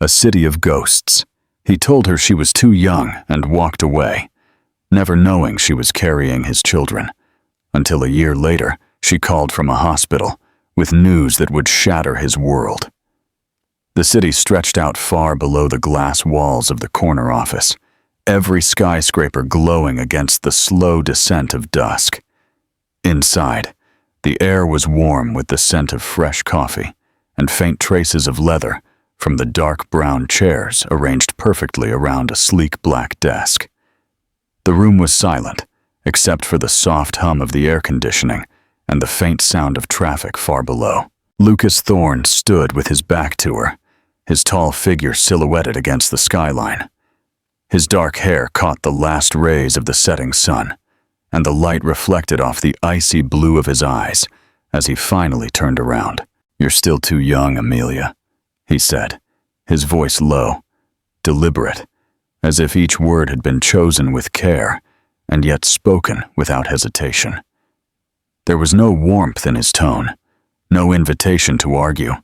A city of ghosts. He told her she was too young and walked away, never knowing she was carrying his children. Until a year later, she called from a hospital with news that would shatter his world. The city stretched out far below the glass walls of the corner office, every skyscraper glowing against the slow descent of dusk. Inside, the air was warm with the scent of fresh coffee and faint traces of leather from the dark brown chairs arranged perfectly around a sleek black desk. The room was silent, except for the soft hum of the air conditioning and the faint sound of traffic far below. Lucas Thorne stood with his back to her, his tall figure silhouetted against the skyline. His dark hair caught the last rays of the setting sun, and the light reflected off the icy blue of his eyes as he finally turned around. "You're still too young, Amelia," he said, his voice low, deliberate, as if each word had been chosen with care and yet spoken without hesitation. There was no warmth in his tone, no invitation to argue.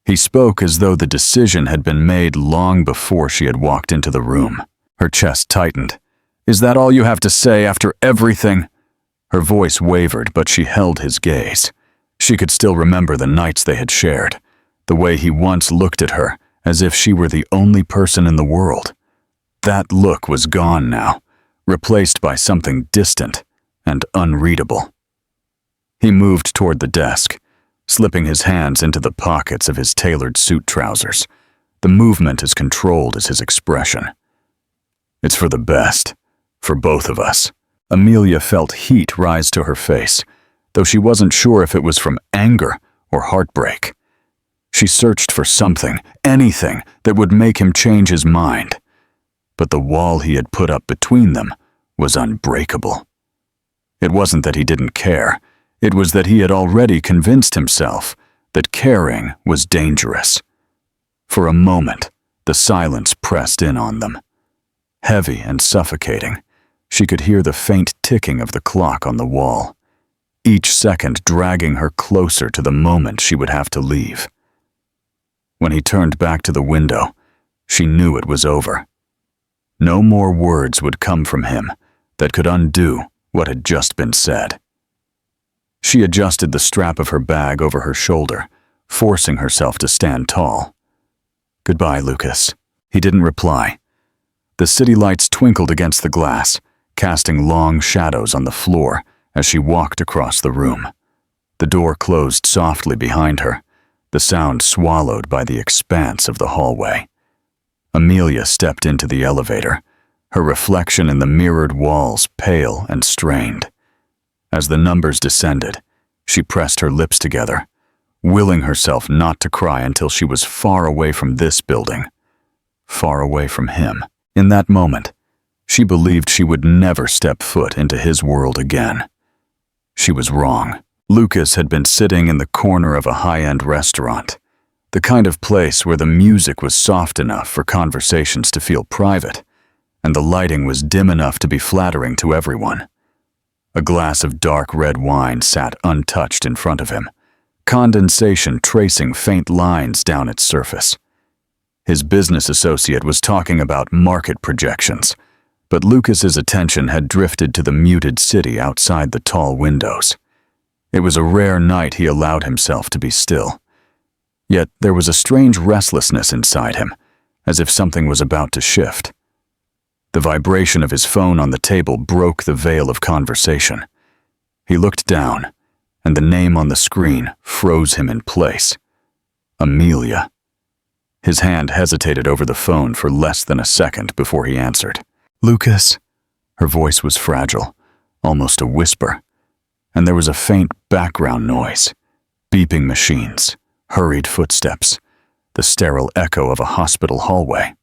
He spoke as though the decision had been made long before she had walked into the room. Her chest tightened. "Is that all you have to say after everything?" Her voice wavered, but she held his gaze. She could still remember the nights they had shared, the way he once looked at her as if she were the only person in the world. That look was gone now, replaced by something distant and unreadable. He moved toward the desk, slipping his hands into the pockets of his tailored suit trousers, the movement as controlled as his expression. "It's for the best, for both of us." Amelia felt heat rise to her face, though she wasn't sure if it was from anger or heartbreak. She searched for something, anything, that would make him change his mind. But the wall he had put up between them was unbreakable. It wasn't that he didn't care. It was that he had already convinced himself that caring was dangerous. For a moment, the silence pressed in on them. Heavy and suffocating, she could hear the faint ticking of the clock on the wall, each second dragging her closer to the moment she would have to leave. When he turned back to the window, she knew it was over. No more words would come from him that could undo what had just been said. She adjusted the strap of her bag over her shoulder, forcing herself to stand tall. "Goodbye, Lucas." He didn't reply. The city lights twinkled against the glass, casting long shadows on the floor as she walked across the room. The door closed softly behind her, the sound swallowed by the expanse of the hallway. Amelia stepped into the elevator, her reflection in the mirrored walls pale and strained. As the numbers descended, she pressed her lips together, willing herself not to cry until she was far away from this building, far away from him. In that moment, she believed she would never step foot into his world again. She was wrong. Lucas had been sitting in the corner of a high-end restaurant, the kind of place where the music was soft enough for conversations to feel private, and the lighting was dim enough to be flattering to everyone. A glass of dark red wine sat untouched in front of him, condensation tracing faint lines down its surface. His business associate was talking about market projections, but Lucas's attention had drifted to the muted city outside the tall windows. It was a rare night he allowed himself to be still. Yet there was a strange restlessness inside him, as if something was about to shift. The vibration of his phone on the table broke the veil of conversation. He looked down, and the name on the screen froze him in place. Amelia. His hand hesitated over the phone for less than a second before he answered. "Lucas." Her voice was fragile, almost a whisper, and there was a faint background noise, beeping machines, hurried footsteps, the sterile echo of a hospital hallway.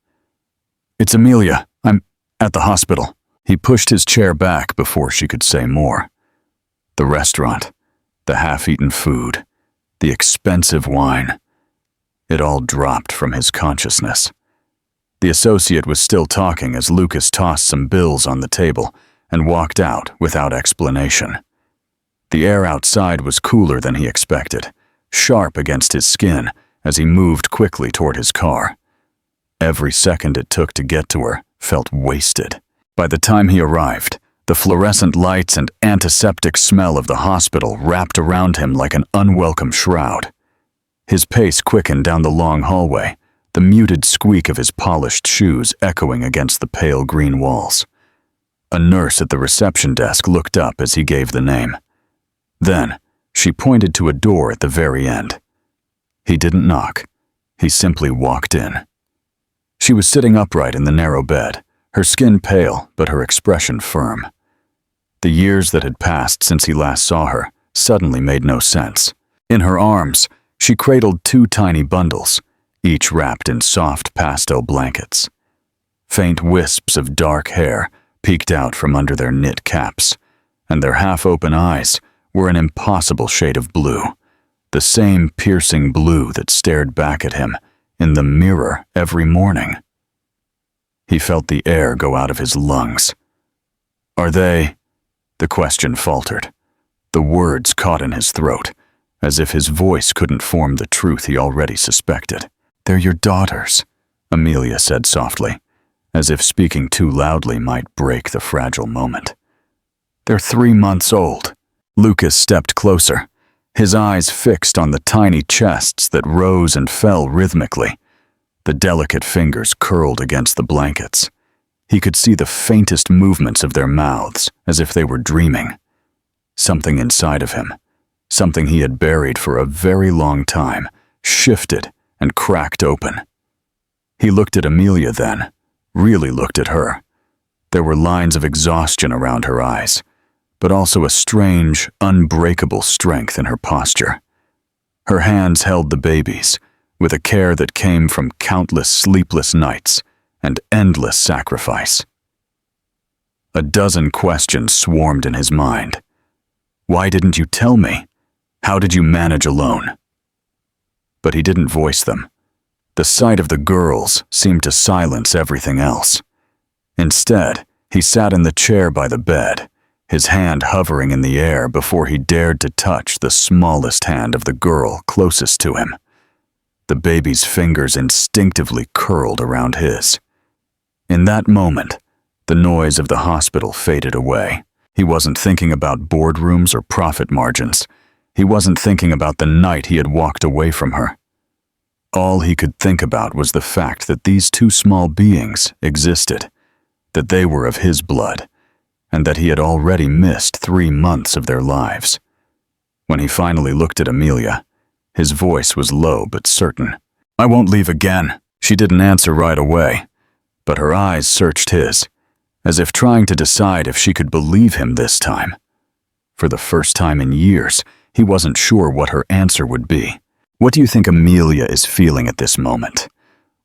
"It's Amelia. I'm at the hospital." He pushed his chair back before she could say more. The restaurant, the half-eaten food, the expensive wine. It all dropped from his consciousness. The associate was still talking as Lucas tossed some bills on the table and walked out without explanation. The air outside was cooler than he expected, sharp against his skin as he moved quickly toward his car. Every second it took to get to her felt wasted. By the time he arrived, the fluorescent lights and antiseptic smell of the hospital wrapped around him like an unwelcome shroud. His pace quickened down the long hallway, the muted squeak of his polished shoes echoing against the pale green walls. A nurse at the reception desk looked up as he gave the name. Then, she pointed to a door at the very end. He didn't knock. He simply walked in. She was sitting upright in the narrow bed, her skin pale but her expression firm. The years that had passed since he last saw her suddenly made no sense. In her arms, she cradled two tiny bundles, each wrapped in soft pastel blankets. Faint wisps of dark hair peeked out from under their knit caps, and their half-open eyes were an impossible shade of blue, the same piercing blue that stared back at him in the mirror every morning. He felt the air go out of his lungs. "Are they?" The question faltered. The words caught in his throat, as if his voice couldn't form the truth he already suspected. "They're your daughters," Amelia said softly, as if speaking too loudly might break the fragile moment. "They're 3 months old." Lucas stepped closer, his eyes fixed on the tiny chests that rose and fell rhythmically. The delicate fingers curled against the blankets. He could see the faintest movements of their mouths, as if they were dreaming. Something inside of him, something he had buried for a very long time, shifted and cracked open. He looked at Amelia then, really looked at her. There were lines of exhaustion around her eyes, but also a strange, unbreakable strength in her posture. Her hands held the babies, with a care that came from countless sleepless nights and endless sacrifice. A dozen questions swarmed in his mind. Why didn't you tell me? How did you manage alone? But he didn't voice them. The sight of the girls seemed to silence everything else. Instead, he sat in the chair by the bed, his hand hovering in the air before he dared to touch the smallest hand of the girl closest to him. The baby's fingers instinctively curled around his. In that moment, the noise of the hospital faded away. He wasn't thinking about boardrooms or profit margins. He wasn't thinking about the night he had walked away from her. All he could think about was the fact that these two small beings existed, that they were of his blood, and that he had already missed 3 months of their lives. When he finally looked at Amelia, his voice was low but certain. "I won't leave again." She didn't answer right away, but her eyes searched his, as if trying to decide if she could believe him this time. For the first time in years, he wasn't sure what her answer would be. What do you think Amelia is feeling at this moment?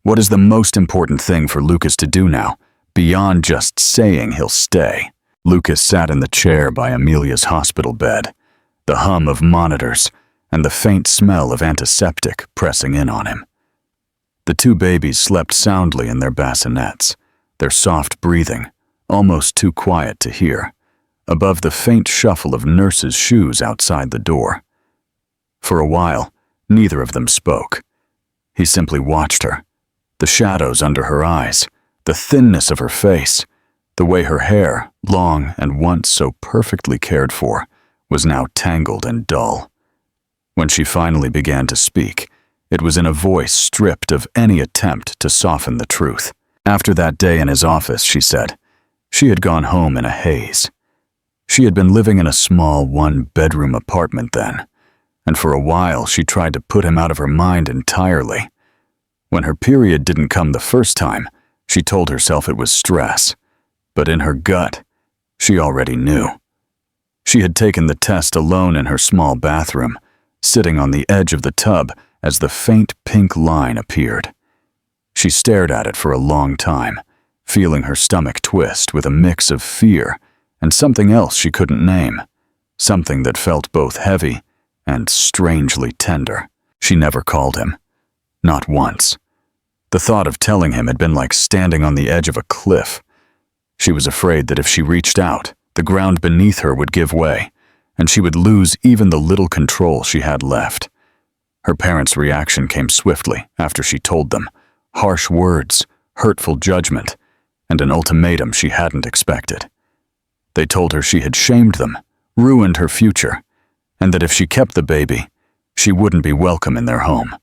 What is the most important thing for Lucas to do now, beyond just saying he'll stay? Lucas sat in the chair by Amelia's hospital bed, the hum of monitors and the faint smell of antiseptic pressing in on him. The two babies slept soundly in their bassinets, their soft breathing almost too quiet to hear, above the faint shuffle of nurses' shoes outside the door. For a while, neither of them spoke. He simply watched her, the shadows under her eyes, the thinness of her face, the way her hair, long and once so perfectly cared for, was now tangled and dull. When she finally began to speak, it was in a voice stripped of any attempt to soften the truth. After that day in his office, she said, she had gone home in a haze. She had been living in a small one-bedroom apartment then, and for a while she tried to put him out of her mind entirely. When her period didn't come the first time, she told herself it was stress, but in her gut, she already knew. She had taken the test alone in her small bathroom, sitting on the edge of the tub as the faint pink line appeared. She stared at it for a long time, feeling her stomach twist with a mix of fear and something else she couldn't name, something that felt both heavy and strangely tender. She never called him. Not once. The thought of telling him had been like standing on the edge of a cliff. She was afraid that if she reached out, the ground beneath her would give way, and she would lose even the little control she had left. Her parents' reaction came swiftly after she told them, harsh words, hurtful judgment, and an ultimatum she hadn't expected. They told her she had shamed them, ruined her future, and that if she kept the baby, she wouldn't be welcome in their home.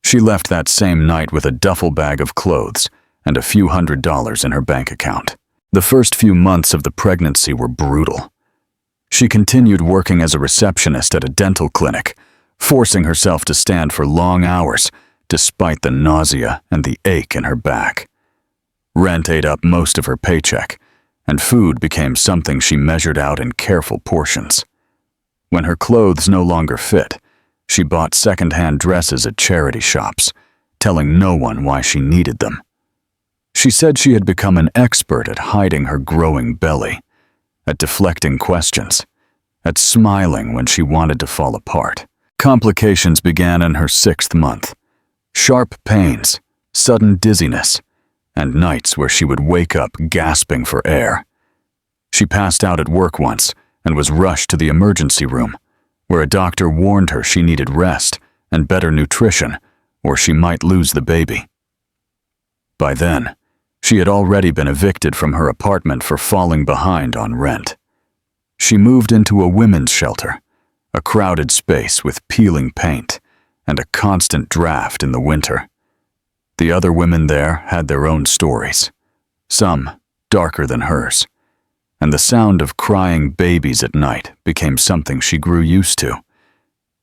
She left that same night with a duffel bag of clothes and a few $100s in her bank account. The first few months of the pregnancy were brutal. She continued working as a receptionist at a dental clinic, forcing herself to stand for long hours despite the nausea and the ache in her back. Rent ate up most of her paycheck, and food became something she measured out in careful portions. When her clothes no longer fit, she bought second-hand dresses at charity shops, telling no one why she needed them. She said she had become an expert at hiding her growing belly, at deflecting questions, at smiling when she wanted to fall apart. Complications began in her 6th month. Sharp pains, sudden dizziness, and nights where she would wake up gasping for air. She passed out at work once and was rushed to the emergency room, where a doctor warned her she needed rest and better nutrition, or she might lose the baby. By then, she had already been evicted from her apartment for falling behind on rent. She moved into a women's shelter, a crowded space with peeling paint and a constant draft in the winter. The other women there had their own stories, some darker than hers, and the sound of crying babies at night became something she grew used to.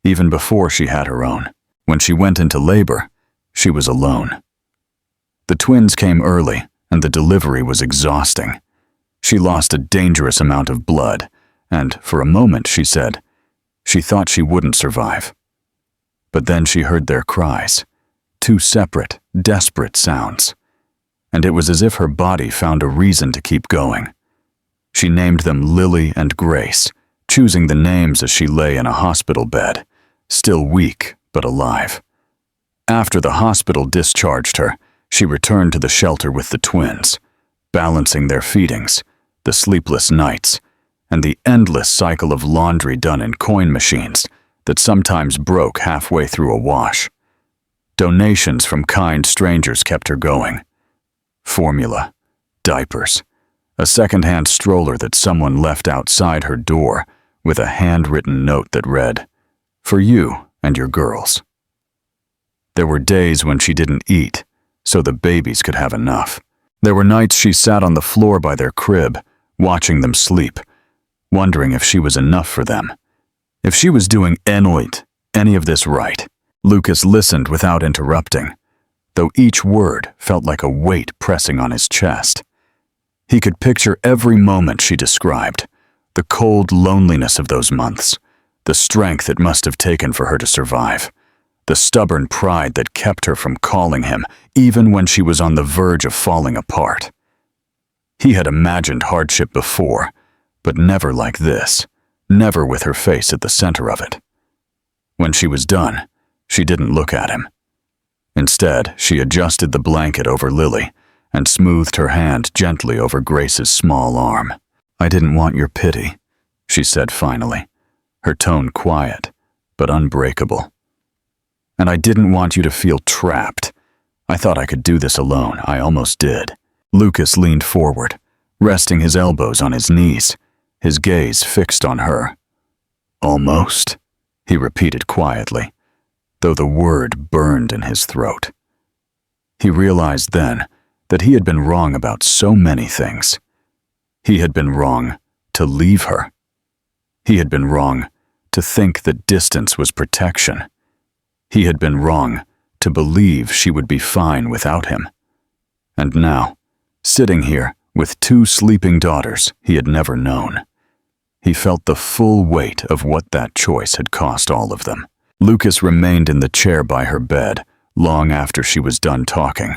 Even before she had her own, when she went into labor, she was alone. The twins came early, and the delivery was exhausting. She lost a dangerous amount of blood, and for a moment, she said, she thought she wouldn't survive. But then she heard their cries, two separate, desperate sounds, and it was as if her body found a reason to keep going. She named them Lily and Grace, choosing the names as she lay in a hospital bed, still weak but alive. After the hospital discharged her, she returned to the shelter with the twins, balancing their feedings, the sleepless nights, and the endless cycle of laundry done in coin machines that sometimes broke halfway through a wash. Donations from kind strangers kept her going. Formula, diapers, a second-hand stroller that someone left outside her door with a handwritten note that read, "For you and your girls." There were days when she didn't eat, so the babies could have enough. There were nights she sat on the floor by their crib, watching them sleep, wondering if she was enough for them, if she was doing any of this right. Lucas listened without interrupting, though each word felt like a weight pressing on his chest. He could picture every moment she described, the cold loneliness of those months, the strength it must have taken for her to survive, the stubborn pride that kept her from calling him even when she was on the verge of falling apart. He had imagined hardship before, but never like this, never with her face at the center of it. When she was done, she didn't look at him. Instead, she adjusted the blanket over Lily and smoothed her hand gently over Grace's small arm. "I didn't want your pity," she said finally, her tone quiet but unbreakable. "And I didn't want you to feel trapped. I thought I could do this alone. I almost did." Lucas leaned forward, resting his elbows on his knees, his gaze fixed on her. "Almost," he repeated quietly, though the word burned in his throat. He realized then that he had been wrong about so many things. He had been wrong to leave her. He had been wrong to think that distance was protection. He had been wrong to believe she would be fine without him. And now, sitting here with two sleeping daughters he had never known, he felt the full weight of what that choice had cost all of them. Lucas remained in the chair by her bed long after she was done talking,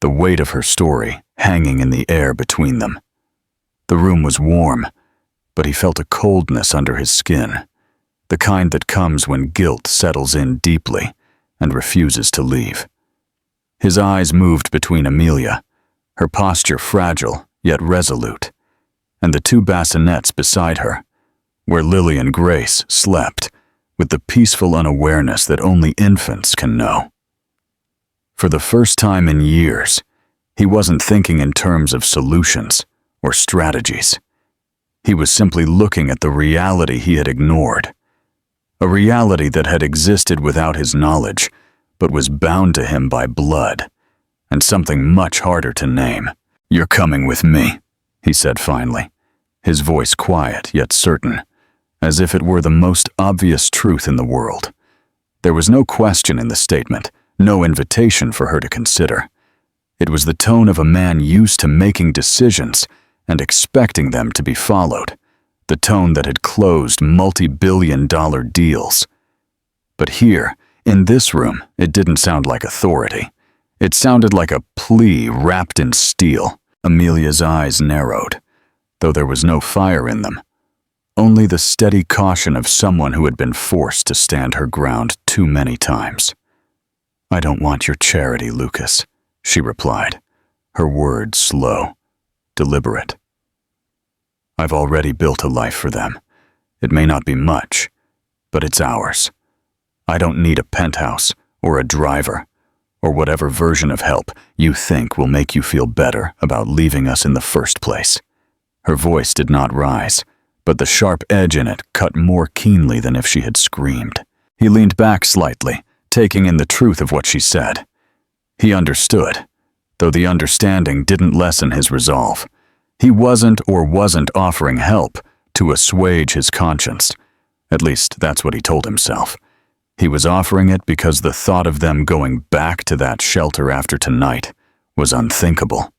the weight of her story hanging in the air between them. The room was warm, but he felt a coldness under his skin, the kind that comes when guilt settles in deeply and refuses to leave. His eyes moved between Amelia, her posture fragile yet resolute, and the two bassinets beside her, where Lily and Grace slept with the peaceful unawareness that only infants can know. For the first time in years, he wasn't thinking in terms of solutions or strategies. He was simply looking at the reality he had ignored. A reality that had existed without his knowledge, but was bound to him by blood, and something much harder to name. "You're coming with me," he said finally, his voice quiet yet certain, as if it were the most obvious truth in the world. There was no question in the statement, no invitation for her to consider. It was the tone of a man used to making decisions and expecting them to be followed, the tone that had closed multi-billion-dollar deals. But here, in this room, it didn't sound like authority. It sounded like a plea wrapped in steel. Amelia's eyes narrowed, though there was no fire in them. Only the steady caution of someone who had been forced to stand her ground too many times. "I don't want your charity, Lucas," she replied, her words slow, deliberate. "I've already built a life for them. It may not be much, but it's ours. I don't need a penthouse or a driver or whatever version of help you think will make you feel better about leaving us in the first place." Her voice did not rise, but the sharp edge in it cut more keenly than if she had screamed. He leaned back slightly, taking in the truth of what she said. He understood, though the understanding didn't lessen his resolve. He wasn't offering help to assuage his conscience. At least that's what he told himself. He was offering it because the thought of them going back to that shelter after tonight was unthinkable.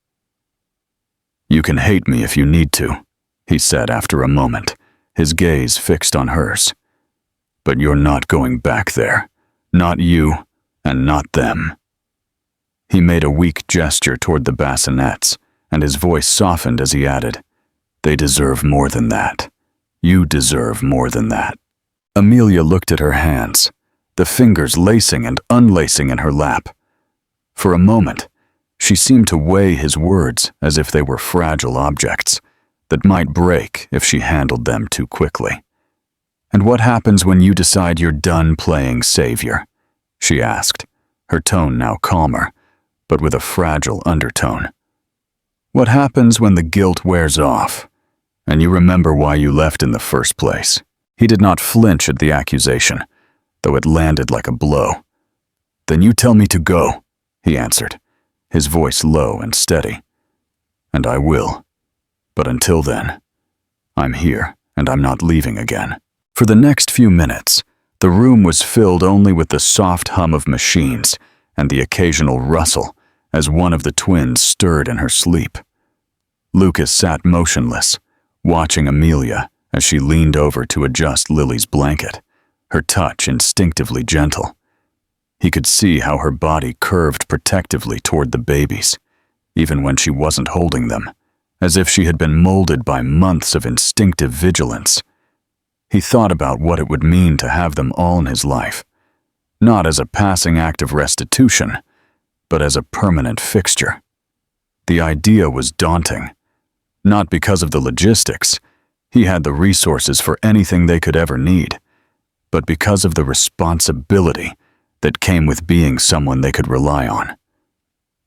"You can hate me if you need to," he said after a moment, his gaze fixed on hers. "But you're not going back there. Not you, and not them." He made a weak gesture toward the bassinets, and his voice softened as he added, "They deserve more than that. You deserve more than that." Amelia looked at her hands, the fingers lacing and unlacing in her lap. For a moment, she seemed to weigh his words as if they were fragile objects that might break if she handled them too quickly. "And what happens when you decide you're done playing savior?" she asked, her tone now calmer, but with a fragile undertone. "What happens when the guilt wears off, and you remember why you left in the first place?" He did not flinch at the accusation, though it landed like a blow. "Then you tell me to go," he answered, his voice low and steady. "And I will. But until then, I'm here, and I'm not leaving again." For the next few minutes, the room was filled only with the soft hum of machines and the occasional rustle as one of the twins stirred in her sleep. Lucas sat motionless, watching Amelia as she leaned over to adjust Lily's blanket, her touch instinctively gentle. He could see how her body curved protectively toward the babies, even when she wasn't holding them, as if she had been molded by months of instinctive vigilance. He thought about what it would mean to have them all in his life, not as a passing act of restitution, but as a permanent fixture. The idea was daunting, not because of the logistics. He had the resources for anything they could ever need, but because of the responsibility that came with being someone they could rely on.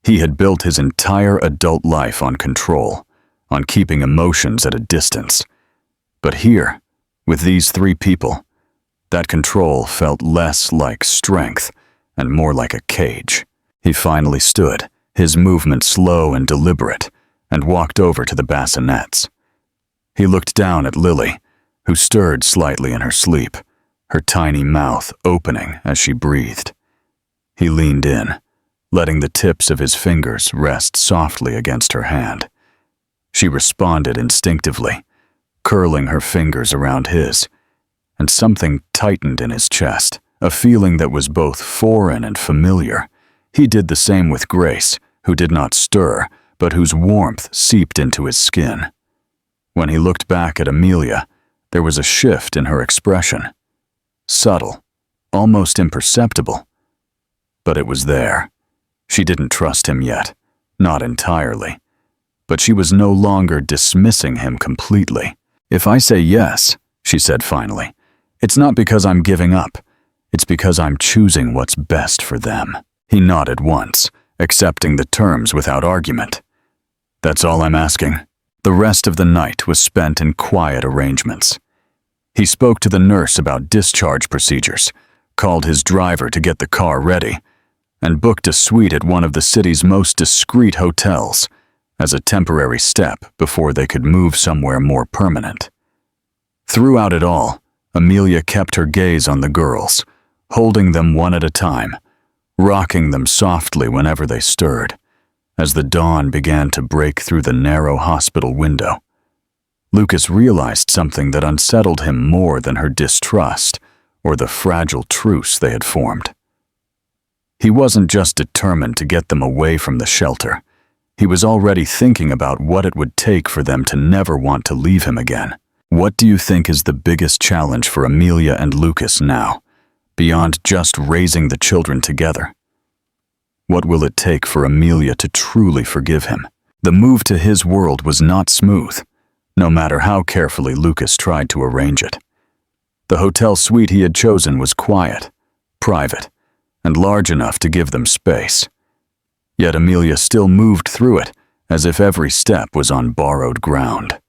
He had built his entire adult life on control, on keeping emotions at a distance. But here, with these three people, that control felt less like strength and more like a cage. He finally stood, his movement slow and deliberate, and walked over to the bassinets. He looked down at Lily, who stirred slightly in her sleep, her tiny mouth opening as she breathed. He leaned in, letting the tips of his fingers rest softly against her hand. She responded instinctively, curling her fingers around his, and something tightened in his chest, a feeling that was both foreign and familiar. He did the same with Grace, who did not stir, but whose warmth seeped into his skin. When he looked back at Amelia, there was a shift in her expression. Subtle, almost imperceptible. But it was there. She didn't trust him yet, not entirely. But she was no longer dismissing him completely. "If I say yes," she said finally, "it's not because I'm giving up. It's because I'm choosing what's best for them." He nodded once, accepting the terms without argument. "That's all I'm asking." The rest of the night was spent in quiet arrangements. He spoke to the nurse about discharge procedures, called his driver to get the car ready, and booked a suite at one of the city's most discreet hotels as a temporary step before they could move somewhere more permanent. Throughout it all, Amelia kept her gaze on the girls, holding them one at a time, rocking them softly whenever they stirred, as the dawn began to break through the narrow hospital window. Lucas realized something that unsettled him more than her distrust or the fragile truce they had formed. He wasn't just determined to get them away from the shelter. He was already thinking about what it would take for them to never want to leave him again. What do you think is the biggest challenge for Amelia and Lucas now, beyond just raising the children together? What will it take for Amelia to truly forgive him? The move to his world was not smooth, no matter how carefully Lucas tried to arrange it. The hotel suite he had chosen was quiet, private, and large enough to give them space. Yet Amelia still moved through it as if every step was on borrowed ground.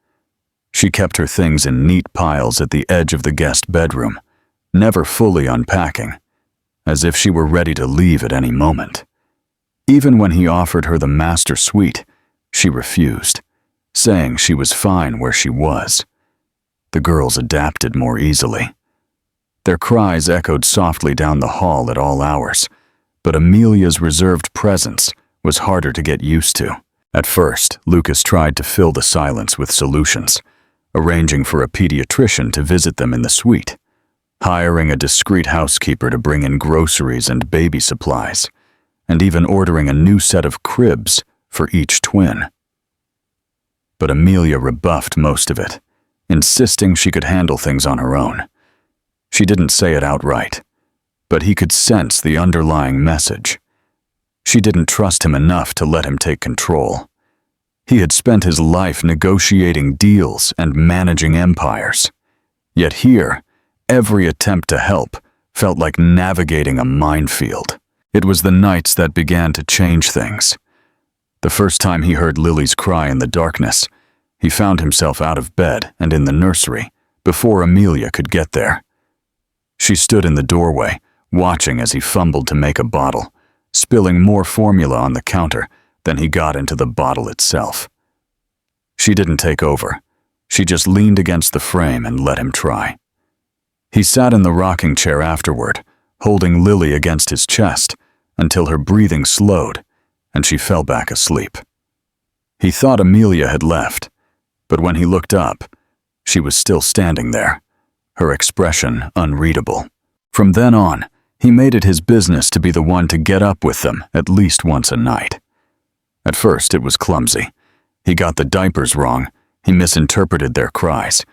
She kept her things in neat piles at the edge of the guest bedroom, never fully unpacking, as if she were ready to leave at any moment. Even when he offered her the master suite, she refused, saying she was fine where she was. The girls adapted more easily. Their cries echoed softly down the hall at all hours, but Amelia's reserved presence was harder to get used to. At first, Lucas tried to fill the silence with solutions, arranging for a pediatrician to visit them in the suite, hiring a discreet housekeeper to bring in groceries and baby supplies, and even ordering a new set of cribs for each twin. But Amelia rebuffed most of it, insisting she could handle things on her own. She didn't say it outright, but he could sense the underlying message. She didn't trust him enough to let him take control. He had spent his life negotiating deals and managing empires. Yet here, every attempt to help felt like navigating a minefield. It was the nights that began to change things. The first time he heard Lily's cry in the darkness, he found himself out of bed and in the nursery before Amelia could get there. She stood in the doorway, watching as he fumbled to make a bottle, spilling more formula on the counter than he got into the bottle itself. She didn't take over. She just leaned against the frame and let him try. He sat in the rocking chair afterward, holding Lily against his chest until her breathing slowed and she fell back asleep. He thought Amelia had left, but when he looked up, she was still standing there, her expression unreadable. From then on, he made it his business to be the one to get up with them at least once a night. At first, it was clumsy. He got the diapers wrong, he misinterpreted their cries,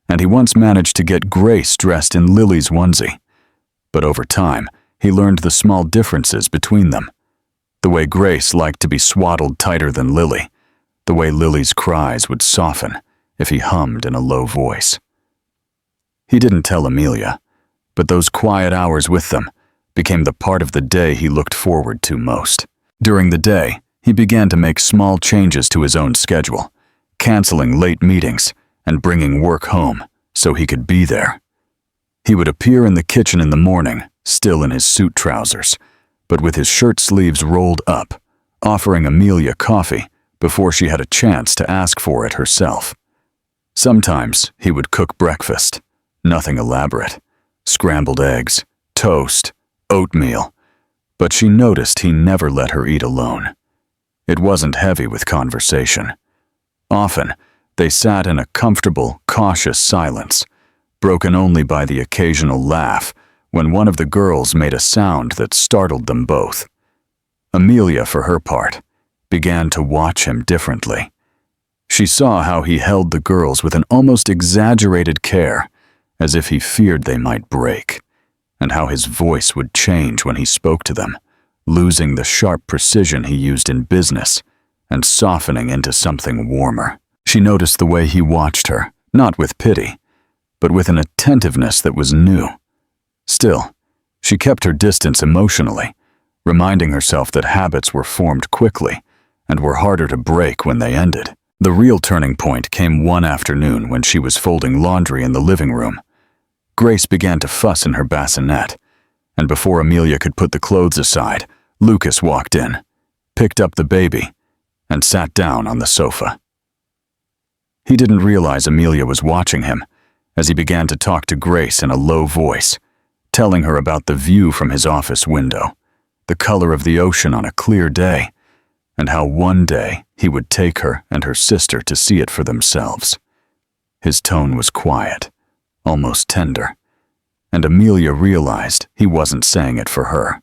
and he once managed to get Grace dressed in Lily's onesie. But over time, he learned the small differences between them. The way Grace liked to be swaddled tighter than Lily, the way Lily's cries would soften if he hummed in a low voice. He didn't tell Amelia, but those quiet hours with them became the part of the day he looked forward to most. During the day, he began to make small changes to his own schedule, canceling late meetings and bringing work home so he could be there. He would appear in the kitchen in the morning, still in his suit trousers, but with his shirt sleeves rolled up, offering Amelia coffee before she had a chance to ask for it herself. Sometimes he would cook breakfast, nothing elaborate, scrambled eggs, toast, oatmeal, but she noticed he never let her eat alone. It wasn't heavy with conversation. Often, they sat in a comfortable, cautious silence, broken only by the occasional laugh when one of the girls made a sound that startled them both. Amelia, for her part, began to watch him differently. She saw how he held the girls with an almost exaggerated care, as if he feared they might break, and how his voice would change when he spoke to them, losing the sharp precision he used in business and softening into something warmer. She noticed the way he watched her, not with pity, but with an attentiveness that was new. Still, she kept her distance emotionally, reminding herself that habits were formed quickly and were harder to break when they ended. The real turning point came one afternoon when she was folding laundry in the living room. Grace began to fuss in her bassinet, and before Amelia could put the clothes aside, Lucas walked in, picked up the baby, and sat down on the sofa. He didn't realize Amelia was watching him as he began to talk to Grace in a low voice, telling her about the view from his office window, the color of the ocean on a clear day, and how one day he would take her and her sister to see it for themselves. His tone was quiet, almost tender, and Amelia realized he wasn't saying it for her.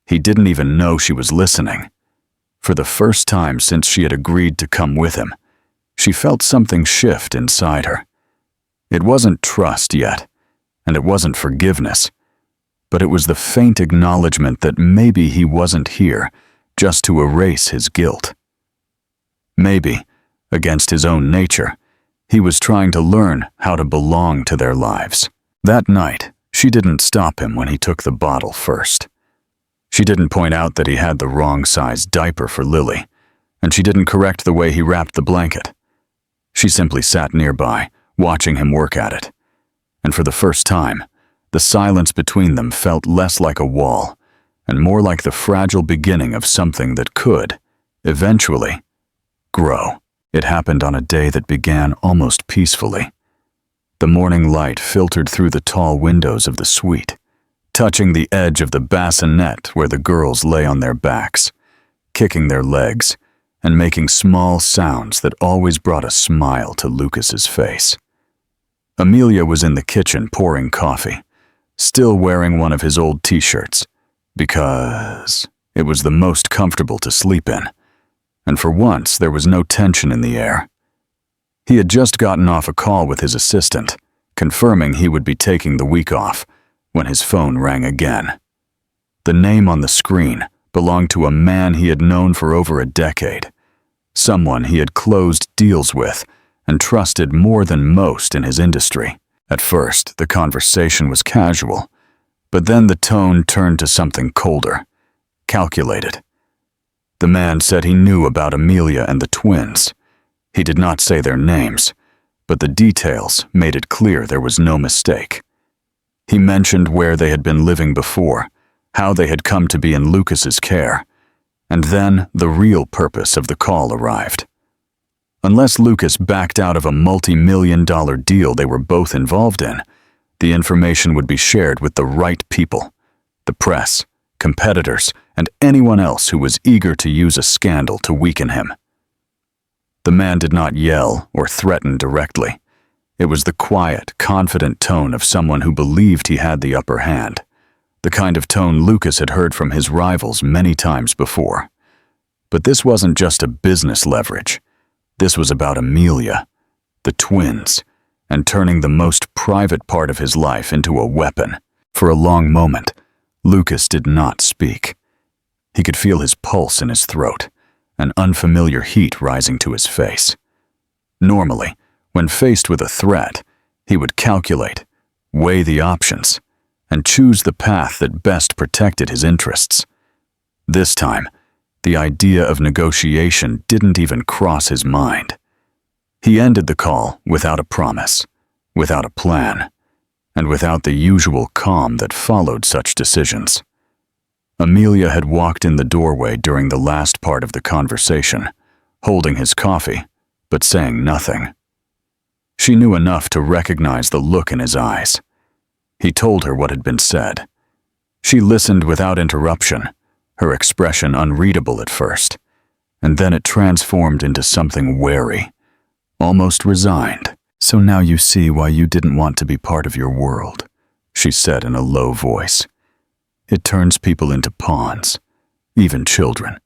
He didn't even know she was listening. For the first time since she had agreed to come with him, she felt something shift inside her. It wasn't trust yet, and it wasn't forgiveness, but it was the faint acknowledgement that maybe he wasn't here just to erase his guilt. Maybe, against his own nature, he was trying to learn how to belong to their lives. That night, she didn't stop him when he took the bottle first. She didn't point out that he had the wrong size diaper for Lily, and she didn't correct the way he wrapped the blanket. She simply sat nearby, watching him work at it. And for the first time, the silence between them felt less like a wall and more like the fragile beginning of something that could, eventually, grow. It happened on a day that began almost peacefully. The morning light filtered through the tall windows of the suite, touching the edge of the bassinet where the girls lay on their backs, kicking their legs, and making small sounds that always brought a smile to Lucas's face. Amelia was in the kitchen pouring coffee, still wearing one of his old t-shirts, because it was the most comfortable to sleep in, and for once there was no tension in the air. He had just gotten off a call with his assistant, confirming he would be taking the week off, when his phone rang again. The name on the screen belonged to a man he had known for over a decade, someone he had closed deals with and trusted more than most in his industry. At first, the conversation was casual, but then the tone turned to something colder, calculated. The man said he knew about Amelia and the twins. He did not say their names, but the details made it clear there was no mistake. He mentioned where they had been living before, how they had come to be in Lucas's care, and then the real purpose of the call arrived. Unless Lucas backed out of a multi-million-dollar deal they were both involved in, the information would be shared with the right people, the press, competitors, and anyone else who was eager to use a scandal to weaken him. The man did not yell or threaten directly. It was the quiet, confident tone of someone who believed he had the upper hand, the kind of tone Lucas had heard from his rivals many times before. But this wasn't just a business leverage. This was about Amelia, the twins, and turning the most private part of his life into a weapon. For a long moment, Lucas did not speak. He could feel his pulse in his throat, an unfamiliar heat rising to his face. Normally, when faced with a threat, he would calculate, weigh the options, and choose the path that best protected his interests. This time, the idea of negotiation didn't even cross his mind. He ended the call without a promise, without a plan, and without the usual calm that followed such decisions. Amelia had walked in the doorway during the last part of the conversation, holding his coffee, but saying nothing. She knew enough to recognize the look in his eyes. He told her what had been said. She listened without interruption, her expression unreadable at first, and then it transformed into something wary, almost resigned. "So now you see why you didn't want to be part of your world," she said in a low voice. "It turns people into pawns, even children."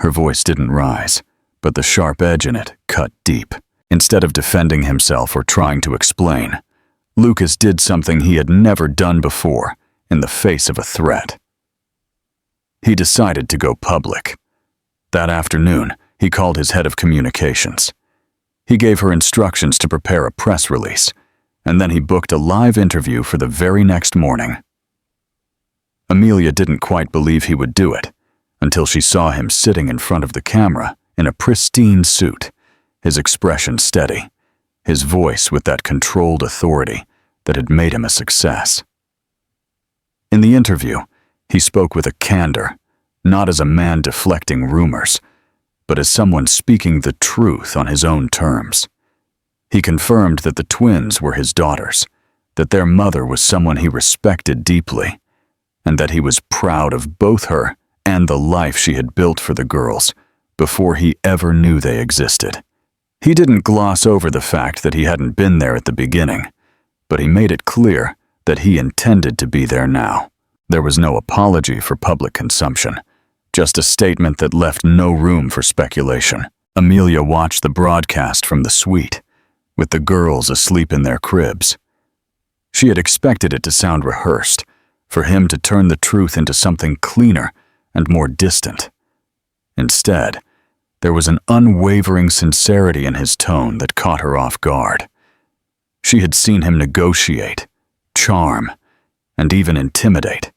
Her voice didn't rise, but the sharp edge in it cut deep. Instead of defending himself or trying to explain, Lucas did something he had never done before in the face of a threat. He decided to go public. That afternoon, he called his head of communications. He gave her instructions to prepare a press release, and then he booked a live interview for the very next morning. Amelia didn't quite believe he would do it, until she saw him sitting in front of the camera in a pristine suit, his expression steady, his voice with that controlled authority that had made him a success. In the interview, he spoke with a candor, not as a man deflecting rumors, but as someone speaking the truth on his own terms. He confirmed that the twins were his daughters, that their mother was someone he respected deeply, and that he was proud of both her and the life she had built for the girls before he ever knew they existed. He didn't gloss over the fact that he hadn't been there at the beginning, but he made it clear that he intended to be there now. There was no apology for public consumption, just a statement that left no room for speculation. Amelia watched the broadcast from the suite, with the girls asleep in their cribs. She had expected it to sound rehearsed, for him to turn the truth into something cleaner and more distant. Instead, there was an unwavering sincerity in his tone that caught her off guard. She had seen him negotiate, charm, and even intimidate,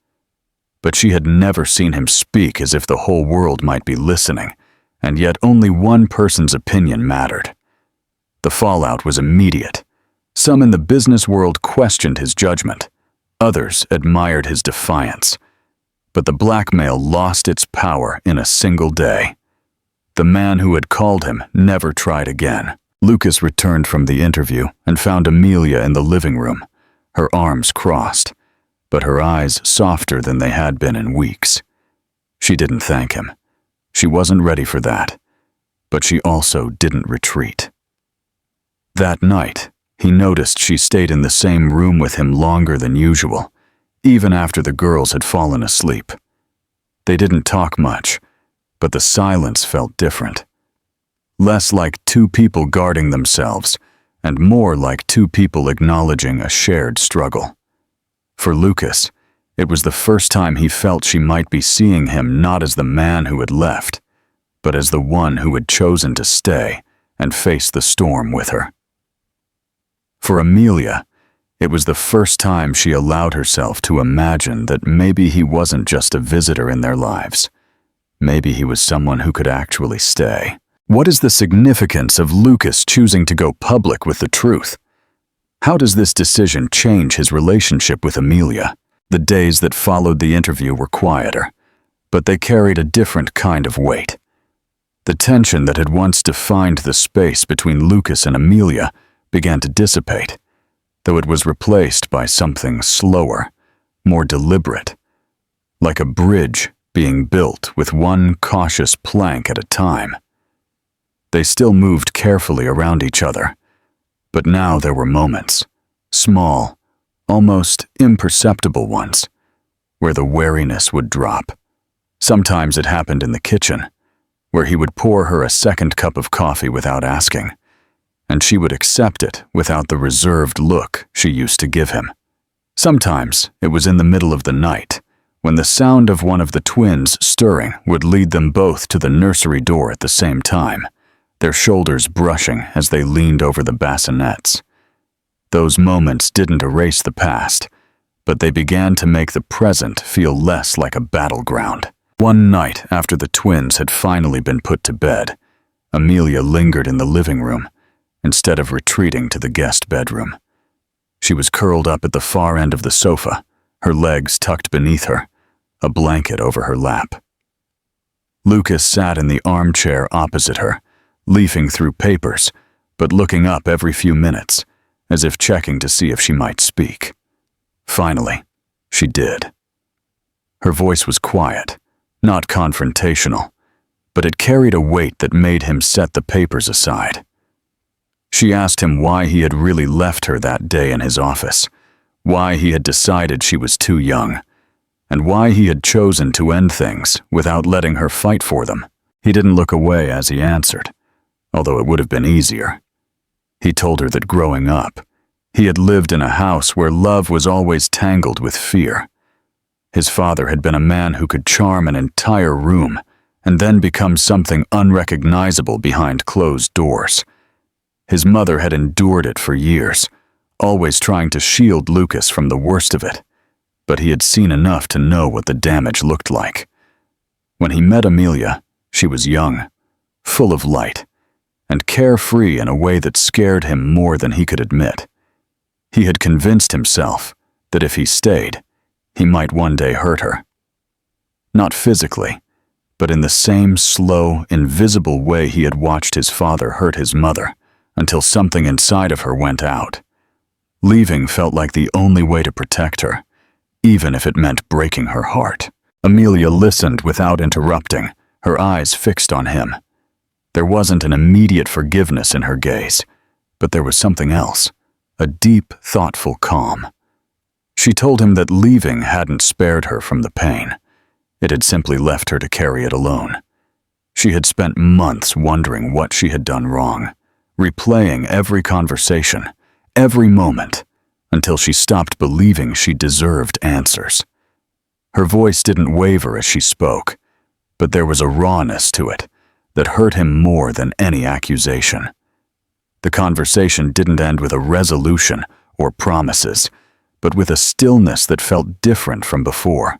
but she had never seen him speak as if the whole world might be listening, and yet only one person's opinion mattered. The fallout was immediate. Some in the business world questioned his judgment. Others admired his defiance. But the blackmail lost its power in a single day. The man who had called him never tried again. Lucas returned from the interview and found Amelia in the living room, her arms crossed, but her eyes softer than they had been in weeks. She didn't thank him. She wasn't ready for that, but she also didn't retreat. That night, he noticed she stayed in the same room with him longer than usual, even after the girls had fallen asleep. They didn't talk much, but the silence felt different. Less like two people guarding themselves, and more like two people acknowledging a shared struggle. For Lucas, it was the first time he felt she might be seeing him not as the man who had left, but as the one who had chosen to stay and face the storm with her. For Amelia, it was the first time she allowed herself to imagine that maybe he wasn't just a visitor in their lives. Maybe he was someone who could actually stay. What is the significance of Lucas choosing to go public with the truth? How does this decision change his relationship with Amelia? The days that followed the interview were quieter, but they carried a different kind of weight. The tension that had once defined the space between Lucas and Amelia began to dissipate, though it was replaced by something slower, more deliberate, like a bridge being built with one cautious plank at a time. They still moved carefully around each other, but now there were moments, small, almost imperceptible ones, where the wariness would drop. Sometimes it happened in the kitchen, where he would pour her a second cup of coffee without asking, and she would accept it without the reserved look she used to give him. Sometimes it was in the middle of the night, when the sound of one of the twins stirring would lead them both to the nursery door at the same time, their shoulders brushing as they leaned over the bassinets. Those moments didn't erase the past, but they began to make the present feel less like a battleground. One night after the twins had finally been put to bed, Amelia lingered in the living room, instead of retreating to the guest bedroom. She was curled up at the far end of the sofa, her legs tucked beneath her, a blanket over her lap. Lucas sat in the armchair opposite her, leafing through papers, but looking up every few minutes, as if checking to see if she might speak. Finally, she did. Her voice was quiet, not confrontational, but it carried a weight that made him set the papers aside. She asked him why he had really left her that day in his office, why he had decided she was too young, and why he had chosen to end things without letting her fight for them. He didn't look away as he answered, although it would have been easier. He told her that growing up, he had lived in a house where love was always tangled with fear. His father had been a man who could charm an entire room and then become something unrecognizable behind closed doors. His mother had endured it for years, always trying to shield Lucas from the worst of it. but he had seen enough to know what the damage looked like. When he met Amelia, she was young, full of light, and carefree in a way that scared him more than he could admit. He had convinced himself that if he stayed, he might one day hurt her. Not physically, but in the same slow, invisible way he had watched his father hurt his mother until something inside of her went out. Leaving felt like the only way to protect her, even if it meant breaking her heart. Amelia listened without interrupting, her eyes fixed on him. There wasn't an immediate forgiveness in her gaze, but there was something else, a deep, thoughtful calm. She told him that leaving hadn't spared her from the pain. It had simply left her to carry it alone. She had spent months wondering what she had done wrong, replaying every conversation, every moment, until she stopped believing she deserved answers. Her voice didn't waver as she spoke, but there was a rawness to it that hurt him more than any accusation. The conversation didn't end with a resolution or promises, but with a stillness that felt different from before.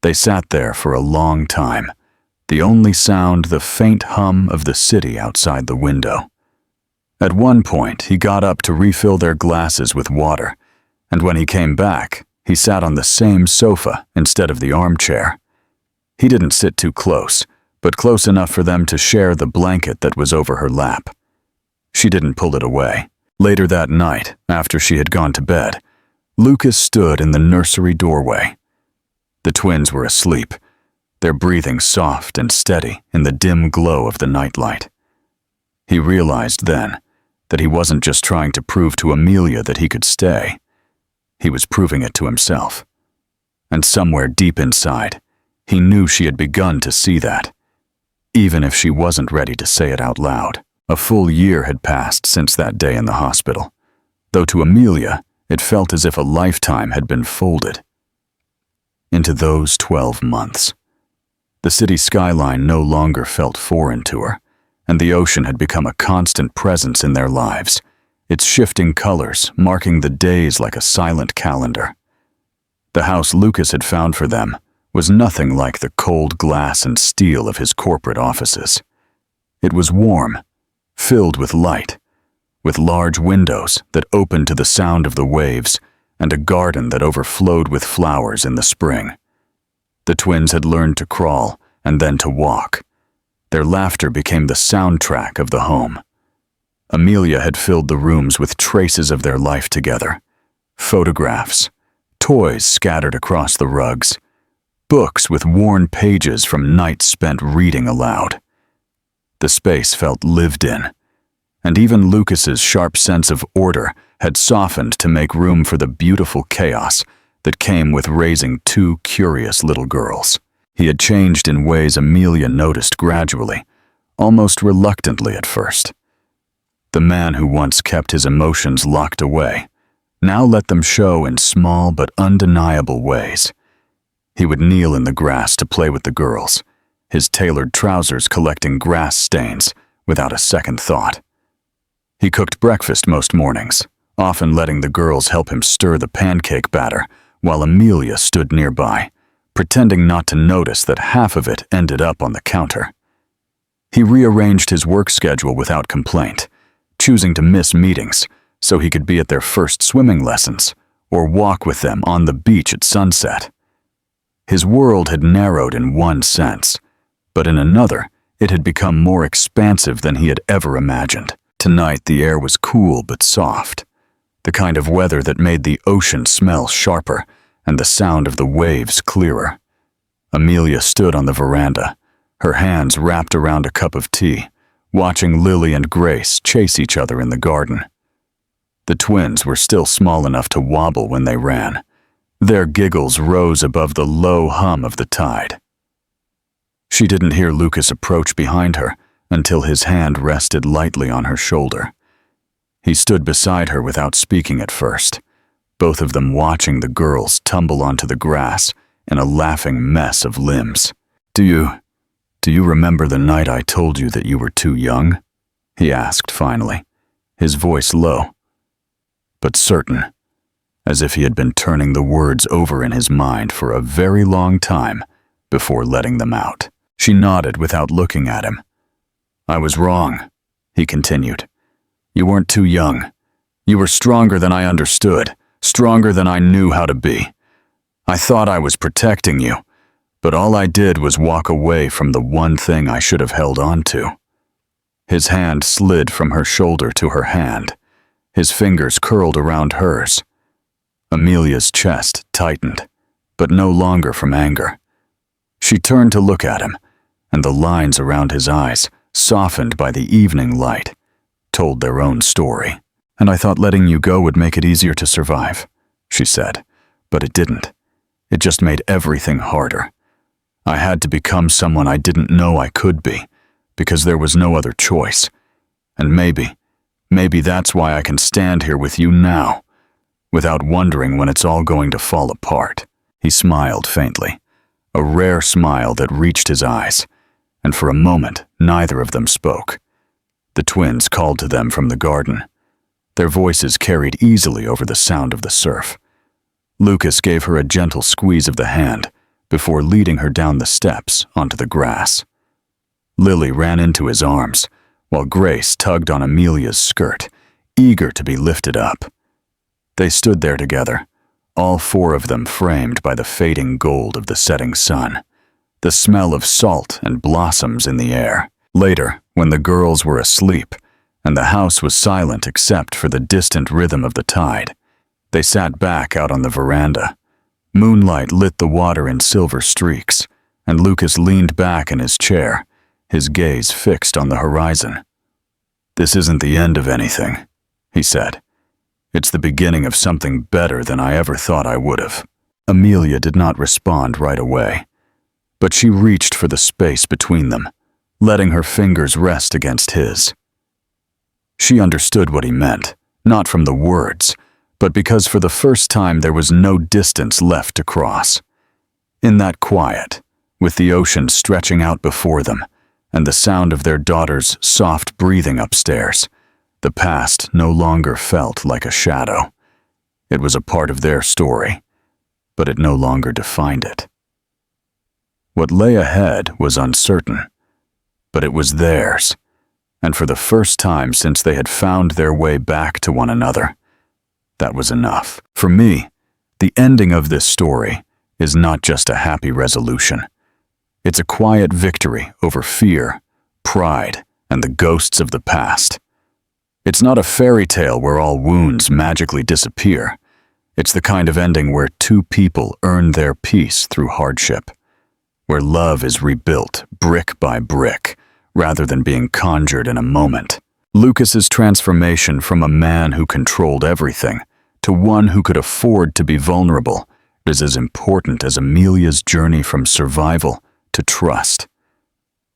They sat there for a long time, the only sound the faint hum of the city outside the window. At one point, he got up to refill their glasses with water, and when he came back, he sat on the same sofa instead of the armchair. He didn't sit too close, but close enough for them to share the blanket that was over her lap. She didn't pull it away. Later that night, after she had gone to bed, Lucas stood in the nursery doorway. The twins were asleep, their breathing soft and steady in the dim glow of the nightlight. He realized then that he wasn't just trying to prove to Amelia that he could stay. He was proving it to himself. And somewhere deep inside, he knew she had begun to see that, even if she wasn't ready to say it out loud. A full year had passed since that day in the hospital, though to Amelia, it felt as if a lifetime had been folded into those 12 months. The city skyline no longer felt foreign to her, and the ocean had become a constant presence in their lives, its shifting colors marking the days like a silent calendar. The house Lucas had found for them was nothing like the cold glass and steel of his corporate offices. It was warm, filled with light, with large windows that opened to the sound of the waves and a garden that overflowed with flowers in the spring. The twins had learned to crawl and then to walk. Their laughter became the soundtrack of the home. Amelia had filled the rooms with traces of their life together. Photographs, toys scattered across the rugs, books with worn pages from nights spent reading aloud. The space felt lived in, and even Lucas's sharp sense of order had softened to make room for the beautiful chaos that came with raising two curious little girls. He had changed in ways Amelia noticed gradually, almost reluctantly at first. The man who once kept his emotions locked away now let them show in small but undeniable ways. He would kneel in the grass to play with the girls, his tailored trousers collecting grass stains without a second thought. He cooked breakfast most mornings, often letting the girls help him stir the pancake batter while Amelia stood nearby, pretending not to notice that half of it ended up on the counter. He rearranged his work schedule without complaint, choosing to miss meetings so he could be at their first swimming lessons or walk with them on the beach at sunset. His world had narrowed in one sense, but in another, it had become more expansive than he had ever imagined. Tonight, the air was cool but soft, the kind of weather that made the ocean smell sharper and the sound of the waves clearer. Amelia stood on the veranda, her hands wrapped around a cup of tea, watching Lily and Grace chase each other in the garden. The twins were still small enough to wobble when they ran. Their giggles rose above the low hum of the tide. She didn't hear Lucas approach behind her until his hand rested lightly on her shoulder. He stood beside her without speaking at first, both of them watching the girls tumble onto the grass in a laughing mess of limbs. Do you remember the night I told you that you were too young?" he asked finally, his voice low, but certain. as if he had been turning the words over in his mind for a very long time before letting them out. She nodded without looking at him. "I was wrong," he continued. "You weren't too young. You were stronger than I understood, stronger than I knew how to be. I thought I was protecting you, but all I did was walk away from the one thing I should have held on to." His hand slid from her shoulder to her hand. His fingers curled around hers. Amelia's chest tightened, but no longer from anger. She turned to look at him, and the lines around his eyes, softened by the evening light, told their own story. "And I thought letting you go would make it easier to survive," she said, "but it didn't. It just made everything harder. I had to become someone I didn't know I could be, because there was no other choice. And maybe that's why I can stand here with you now, without wondering when it's all going to fall apart." He smiled faintly, a rare smile that reached his eyes, and for a moment neither of them spoke. The twins called to them from the garden. Their voices carried easily over the sound of the surf. Lucas gave her a gentle squeeze of the hand before leading her down the steps onto the grass. Lily ran into his arms, while Grace tugged on Amelia's skirt, eager to be lifted up. They stood there together, all four of them framed by the fading gold of the setting sun, the smell of salt and blossoms in the air. Later, when the girls were asleep, and the house was silent except for the distant rhythm of the tide, they sat back out on the veranda. Moonlight lit the water in silver streaks, and Lucas leaned back in his chair, his gaze fixed on the horizon. "This isn't the end of anything," he said. "It's the beginning of something better than I ever thought I would have." Amelia did not respond right away, but she reached for the space between them, letting her fingers rest against his. She understood what he meant, not from the words, but because for the first time there was no distance left to cross. In that quiet, with the ocean stretching out before them, and the sound of their daughter's soft breathing upstairs, the past no longer felt like a shadow. It was a part of their story, but it no longer defined it. What lay ahead was uncertain, but it was theirs, and for the first time since they had found their way back to one another, that was enough. For me, the ending of this story is not just a happy resolution. It's a quiet victory over fear, pride, and the ghosts of the past. It's not a fairy tale where all wounds magically disappear. It's the kind of ending where two people earn their peace through hardship, where love is rebuilt brick by brick rather than being conjured in a moment. Lucas's transformation from a man who controlled everything to one who could afford to be vulnerable is as important as Amelia's journey from survival to trust.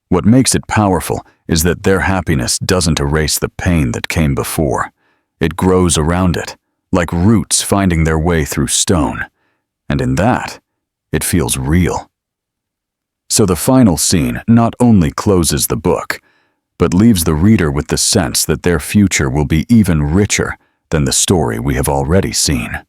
What makes it powerful is that their happiness doesn't erase the pain that came before. It grows around it, like roots finding their way through stone. And in that, it feels real. So the final scene not only closes the book, but leaves the reader with the sense that their future will be even richer than the story we have already seen.